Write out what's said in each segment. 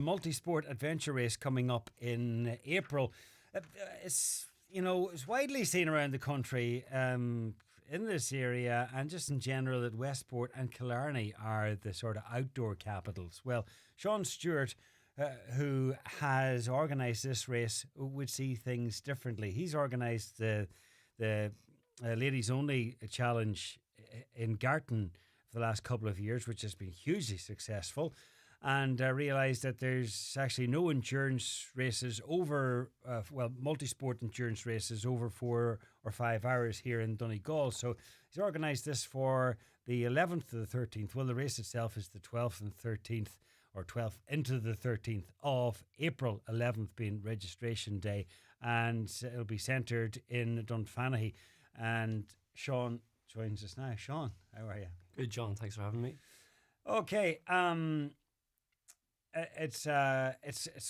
Multi-sport adventure race coming up in April. It's widely seen around the country in this area and just in general that Westport and Killarney are the sort of outdoor capitals. Well, Shaun Stewart, who has organised this race, would see things differently. He's organised the ladies only challenge in Garton for the last couple of years, which has been hugely successful, and realised that there's actually no endurance races over, multi-sport endurance races over 4 or 5 hours here in Donegal. So he's organised this for the 11th to the 13th. Well, the race itself is the 12th and 13th, or 12th into the 13th of April, 11th being registration day, and it'll be centred in Dunfanaghy. And Shaun joins us now. Shaun, how are you? Good, John. Thanks for having me. Okay, it's the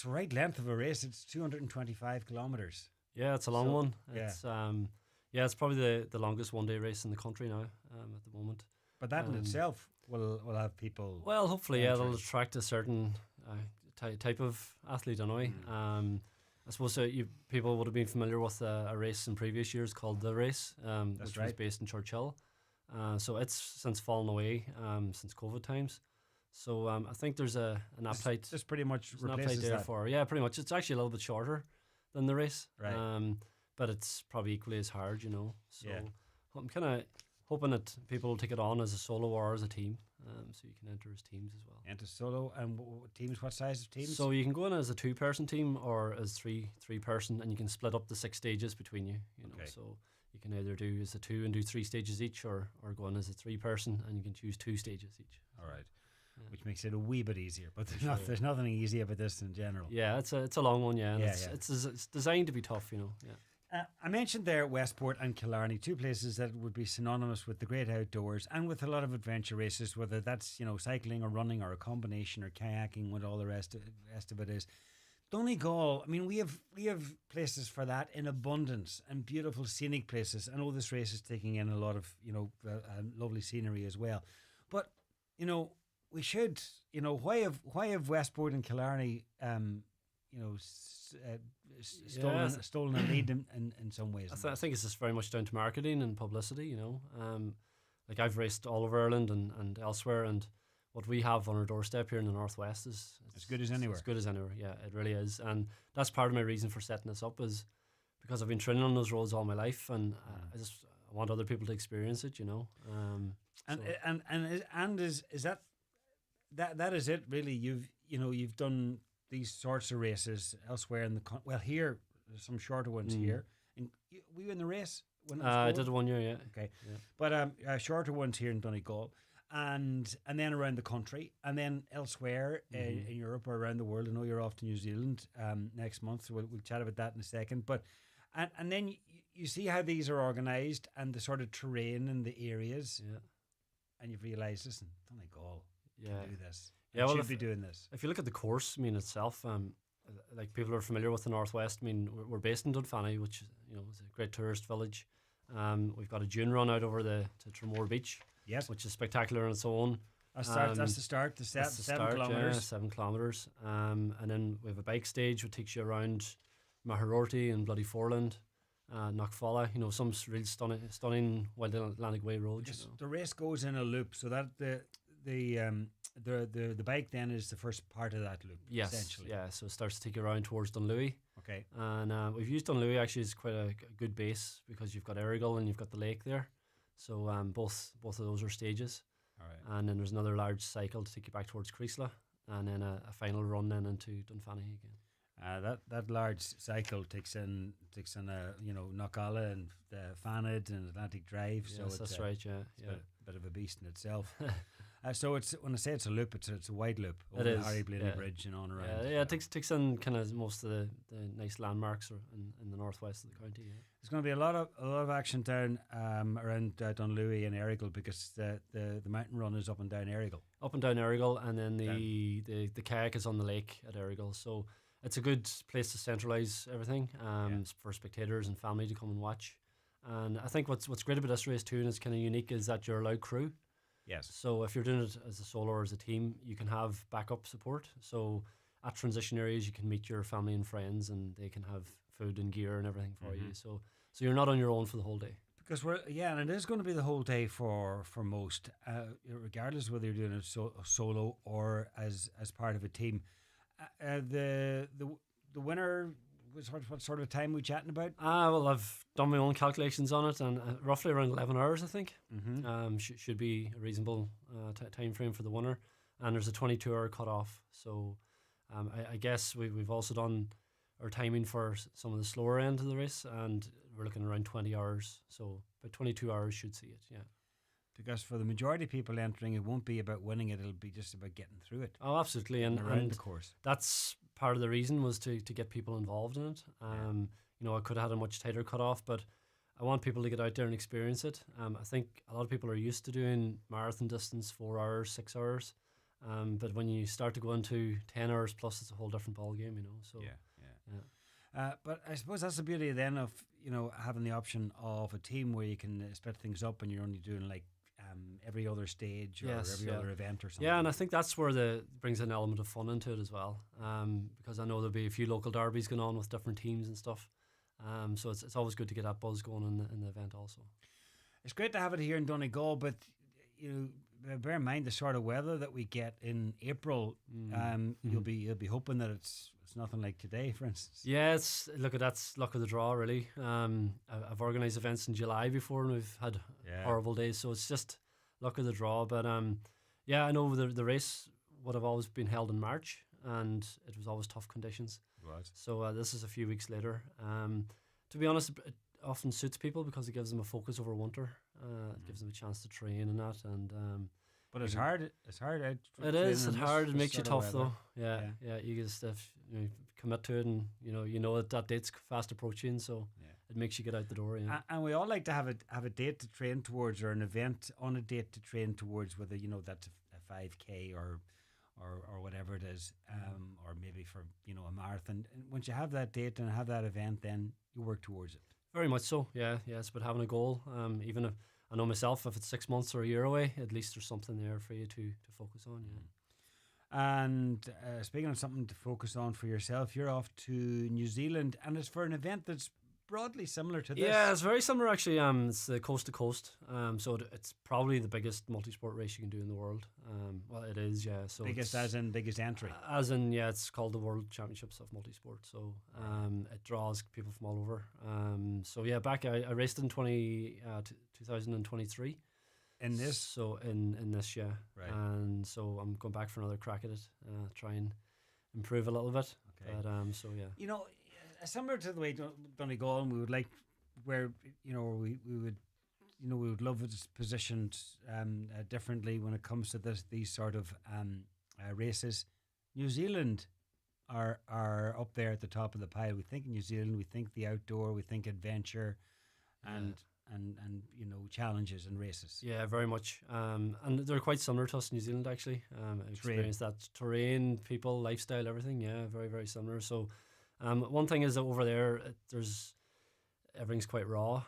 right length of a race. It's 225 kilometres. Yeah, it's a long one. It's it's probably the longest one-day race in the country now at the moment. But that in itself will have people. Well, hopefully, it'll attract a certain type of athlete anyway. I suppose people would have been familiar with a race in previous years called The Race, which was based in Churchill. So it's since fallen away since COVID times. So I think there's an appetite. This pretty much replaces there that. Pretty much. It's actually a little bit shorter than the race, right? But it's probably equally as hard, you know. So yeah. I'm kind of hoping that people will take it on as a solo or as a team, so you can enter as teams as well. Enter solo and teams. What size of teams? So you can go in as a 2-person team or as three-person, and you can split up the 6 stages between you. You know, so you can either do as a 2 and do 3 stages each, or go in as a 3-person and you can choose 2 stages each. All right. Which makes it a wee bit easier, but there's nothing easy about this in general. Yeah, it's a long one, and it's designed to be tough, you know. Yeah. I mentioned there Westport and Killarney, 2 places that would be synonymous with the great outdoors and with a lot of adventure races, whether that's cycling or running or a combination or kayaking, what all the rest of it is. Donegal, I mean, we have places for that in abundance and beautiful scenic places. I know this race is taking in a lot of lovely scenery as well, but we should, why have Westport and Killarney, stolen a lead in some ways? I think it's just very much down to marketing and publicity, like I've raced all over Ireland and elsewhere, and what we have on our doorstep here in the Northwest is as good as anywhere. As good as anywhere, yeah, it really is. And that's part of my reason for setting this up, is because I've been training on those roads all my life, and I want other people to experience it, And is that is it really? You've done these sorts of races elsewhere in the here there's some shorter ones here. And were you in the race? I did 1 year, yeah. Okay, yeah. But shorter ones here in Donegal, and then around the country, and then elsewhere in Europe or around the world. I know you're off to New Zealand next month, so we'll chat about that in a second. But and then you see how these are organised and the sort of terrain and the areas, and you've realised, listen, Donegal. Can do this. Yeah, should be doing this. If you look at the course, itself, like people are familiar with the Northwest. We're based in Dunfanaghy, which is a great tourist village. We've got a dune run out over to Tramore Beach, which is spectacular on its own. That's the start. The 7 kilometres. Yeah, 7 kilometres. And then we have a bike stage which takes you around Maharorty and Bloody Foreland, Knockfalla. Some really stunning Wild Atlantic Way roads. The race goes in a loop, so that the bike then is the first part of that loop. Yes, essentially. Yeah. So it starts to take you around towards Dunlewy. Okay. And we've used Dunlewy actually as quite a good base because you've got Errigal and you've got the lake there. So both of those are stages. All right. And then there's another large cycle to take you back towards Creasla, and then a final run then into Dunfanaghy again. That large cycle takes in Knockalla and Fanad and Atlantic Drive. Yes, so it's, that's right. Yeah, a bit of a beast in itself. So it's when I say it's a loop, it's a wide loop over the Harry Blaney Bridge and on around. Yeah, it takes in kind of most of the nice landmarks in the northwest of the county. Yeah. There's going to be a lot of action down around Dunlewy and Errigal, because the mountain run is up and down Errigal. Up and down Errigal, and then the kayak is on the lake at Errigal. So it's a good place to centralise everything for spectators and family to come and watch. And I think what's great about this race too, and it's kind of unique, is that you're allowed crew. Yes. So if you're doing it as a solo or as a team, you can have backup support. So at transition areas you can meet your family and friends, and they can have food and gear and everything for you. So you're not on your own for the whole day. Because and it is going to be the whole day for most, regardless whether you're doing it solo or as part of a team. The winner. What sort of time are we chatting about? Well, I've done my own calculations on it, and roughly around 11 hours, I think. Should be a reasonable time frame for the winner. And there's a 22-hour cut-off. So I guess we've also done our timing for some of the slower end of the race, and we're looking around 20 hours. So about 22 hours should see it, yeah. Because for the majority of people entering, it won't be about winning it, it'll be just about getting through it. Oh, absolutely. And around the course. That's part of the reason, was to get people involved in it. I could have had a much tighter cutoff, but I want people to get out there and experience it. I think a lot of people are used to doing marathon distance, 4 hours, 6 hours. But when you start to go into 10 hours plus, it's a whole different ball game, So but I suppose that's the beauty then of having the option of a team where you can split things up, and you're only doing like every other stage or every other event or something. Yeah, and I think that's where brings an element of fun into it as well. Because I know there'll be a few local derbies going on with different teams and stuff. So it's always good to get that buzz going in the event also. It's great to have it here in Donegal, but bear in mind the sort of weather that we get in April. You'll be hoping that it's nothing like today, for instance. Yeah, that's luck of the draw, really. I've organised events in July before, and we've had horrible days, so it's just luck of the draw. But I know the race would have always been held in March, and it was always tough conditions. Right. So this is a few weeks later. To be honest, it often suits people because it gives them a focus over winter. It gives them a chance to train and that, and but it's hard. It's hard. It is. It's hard. It makes you tough, though. Yeah. You just commit to it, and you know that date's fast approaching, so it makes you get out the door. Yeah. And we all like to have a date to train towards, or an event on a date to train towards, whether that's a 5K or whatever it is, or maybe for a marathon. And once you have that date and have that event, then you work towards it. Very much so. Yeah. It's about having a goal. Even if I know myself, if it's 6 months or a year away, at least there's something there for you to focus on. Yeah. And speaking of something to focus on for yourself, you're off to New Zealand, and it's for an event that's broadly similar to this. Yeah, it's very similar actually. It's the coast to coast. So it's probably the biggest multi-sport race you can do in the world. Well, it is, yeah. So biggest as in biggest entry. As in, yeah, it's called the World Championships of Multi-Sport. So it draws people from all over. So yeah, back I raced in 2023. In this? So in this, yeah. Right. And so I'm going back for another crack at it, try and improve a little bit. Okay. But so yeah. Similar to the way Donegal, we would like where we would love it positioned differently when it comes to these sort of races. New Zealand are up there at the top of the pile. We think New Zealand, we think the outdoor, we think adventure, and challenges and races. Yeah, very much. And they're quite similar to us in New Zealand actually. I've experienced that terrain, people, lifestyle, everything. Yeah, very, very similar. So one thing is that over there, everything's quite raw.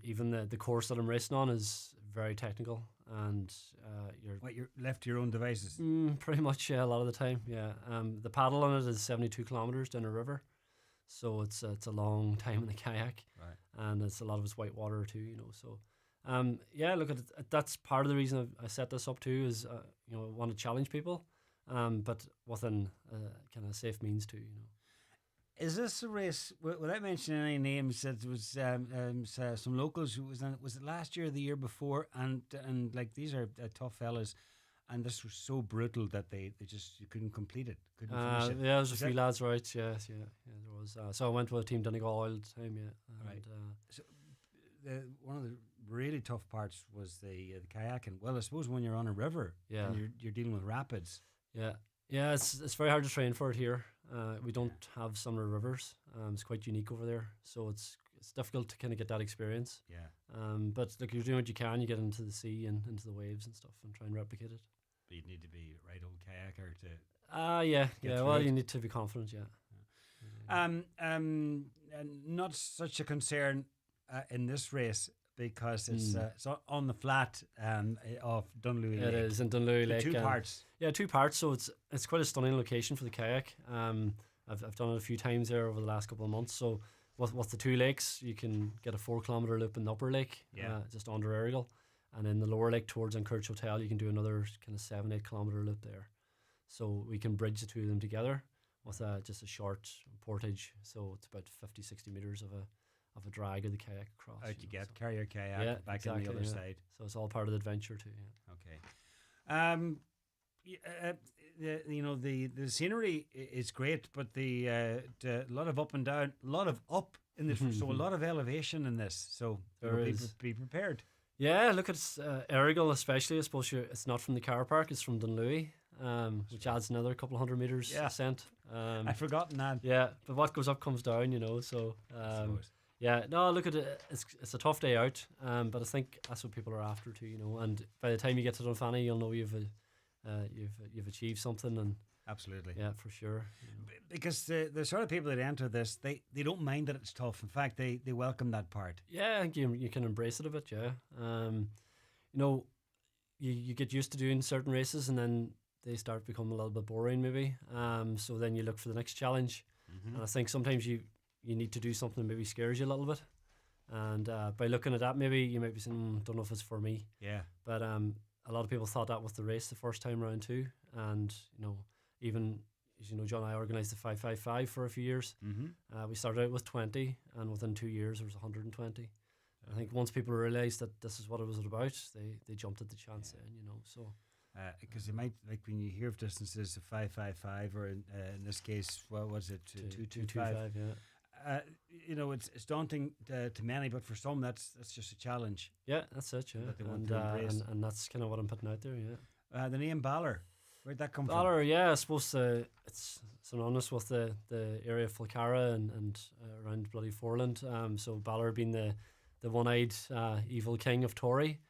Even the course that I'm racing on is very technical, and you're left to your own devices. Pretty much, yeah, a lot of the time. Yeah. The paddle on it is 72 kilometers down a river, so it's a long time in the kayak, right? And it's a lot of it's white water too, So, look, that's part of the reason I set this up too. Is I want to challenge people, but within kind of safe means too, Is this a race, without mentioning any names, that was some locals who was it last year or the year before, and like these are tough fellas, and this was so brutal that they just couldn't complete it, couldn't finish it. Yeah, there was a few lads, right? Yeah, there was. So I went with Team Donegal all the time, yeah. Right. So one of the really tough parts was the kayaking. Well, I suppose when you're on a river, and you're dealing with rapids. Yeah. Yeah, it's very hard to train for it here. We don't have summer rivers. It's quite unique over there, so it's difficult to kind of get that experience. Yeah. But look, you're doing what you can. You get into the sea and into the waves and stuff, and try and replicate it. But you'd need to be a right old kayaker to. Yeah. Well, you need to be confident. Yeah. Not such a concern in this race, because it's on the flat of Dunlewy Lake. It is in Dunlewy Lake. Two parts. Yeah, 2 parts. So it's quite a stunning location for the kayak. I've done it a few times there over the last couple of months. So with the 2 lakes, you can get a 4-kilometer loop in the upper lake, just under Errigal, and in the lower lake towards Anchorage Hotel, you can do another kind of 7-8 kilometer loop there. So we can bridge the 2 of them together with just a short portage. So it's about 50-60 meters of a drag of the kayak across. Out you get, carry your kayak back on the other side. So it's all part of the adventure too. Yeah. Okay. The scenery is great, but the lot of up and down, a lot of up in this, so a lot of elevation in this. So be prepared. Yeah, look at Errigal especially. I suppose it's not from the car park; it's from Dunlewy, which adds another couple of 100 meters ascent. I'd forgotten that. Yeah, but what goes up comes down, So yeah, no, look at it. It's a tough day out, but I think that's what people are after too, And by the time you get to Dunfanny, you'll know you've achieved something, and absolutely, yeah, for sure. Because the sort of people that enter this, they don't mind that it's tough. In fact, they welcome that part. Yeah, I think you can embrace it a bit. Yeah, you get used to doing certain races, and then they start becoming a little bit boring, maybe. So then you look for the next challenge, and I think sometimes you need to do something that maybe scares you a little bit, and by looking at that, maybe you might be saying, don't know if it's for me. Yeah, but a lot of people thought that with the race the first time round too, and even as John and I organised the 555 for a few years. We started out with 20, and within 2 years there was 120. I think once people realised that this is what it was about, they jumped at the chance then, So because it might, like when you hear of distances of 555, or in this case, what was it, 225? Yeah. It's daunting to many, but for some that's just a challenge. Yeah, that's it. Yeah, that they want to embrace. And that's kind of what I'm putting out there. Yeah. The name Balor, where'd that come Balor, from? Yeah, I suppose it's synonymous with the area of Falcara and around bloody Foreland. So Balor being the one-eyed evil king of Tory.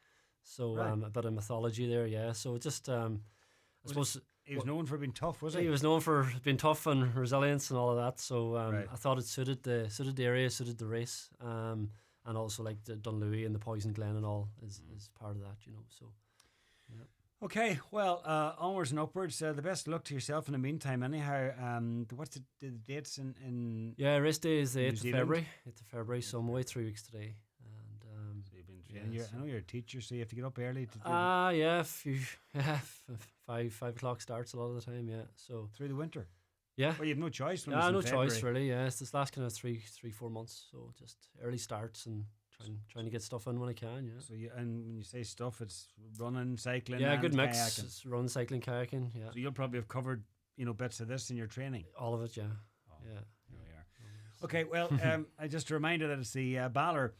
So right. A bit of mythology there. Yeah. So just I suppose. He was known for being tough, was he? He was known for being tough and resilience and all of that. So right. I thought it suited the area, suited the race, and also like the Dunlewy and the Poison Glen and all is part of that, So, yeah. Okay, well, onwards and upwards. The best of luck to yourself in the meantime. Anyhow, what's the dates in? Yeah, race day is the 8th of February. 8th of February, so I'm away 3 weeks today. So you've been training. I know you're a teacher, so you have to get up early to do. Yeah, 5 o'clock starts a lot of the time. Yeah, so through the winter. Yeah. Well, you have no choice. When no choice really. Yeah, it's this last kind of 3-4 months. So just early starts and trying to get stuff in when I can. Yeah. So and when you say stuff, it's running, cycling. Yeah, and good mix. Kayaking. It's running, cycling, kayaking. Yeah. So you'll probably have covered bits of this in your training. All of it. Yeah. Yeah. Here we are. Okay. Well, just a reminder that it's the Balor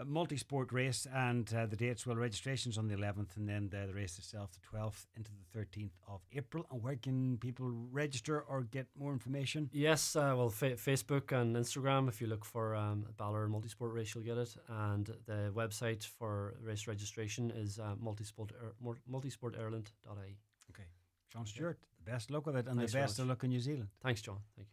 multi-sport race, and the dates, registration's on the 11th, and then the race itself the 12th into the 13th of April. And where can people register or get more information? Yes, Facebook and Instagram. If you look for Balor multi-sport race, you'll get it. And the website for race registration is multisportireland.ie. Okay, Shaun Stewart, the best luck with it, and Thanks the best of luck in New Zealand. Thanks, John. Thank you.